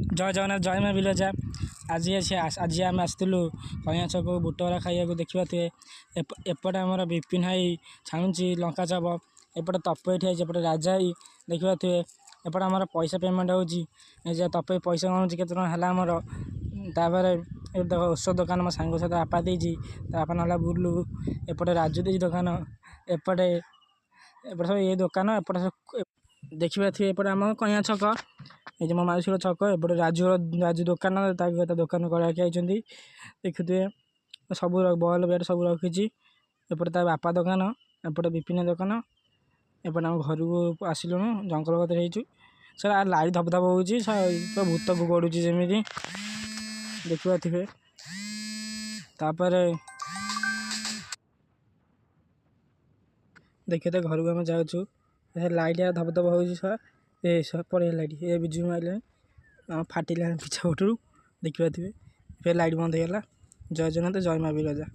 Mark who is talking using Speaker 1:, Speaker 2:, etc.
Speaker 1: जय जगन्नाथ जय माँ बिरजा। आज आम आसलु कइया छक बुटवरा खाइबा देखा थे। एपटे आमर विपिन भाई छाणुची लंका चप। एपटे तपई ठिया एपटे राजा भाई देखा थे। एपटे आमर पैसा पेमेंट हो तपई पैसा गणुची के आमर तापर देख औषध दुकान मो सांग सहित आपा देजी आपा नाला बुलू। एपटे राजू देजी दुकान एपटे एपटे सब ये दुकान एपटे देखा थे। एपटे आम कइया छक ये मो माउसी छक एपटे राजू राजू दुकान दुकान कराई देखुए सब बल बेट सब रखी। एपटे ता बापा दुकान एपटे विपिन दुकान एपटे आम घर को आसलु जंगल कतर हो सर लाइट धप धप हो भूत को गड़ुची जमी देखा थे। तापर देखिए घर को आम जाऊँ लाइट धप धप हो पड़े लाइट ये बिजु मारे फाटिला पिछा पटू देखा थे। फिर लाइट बंद हो गला। जय जगन्नाथ जय माँ बिरजा।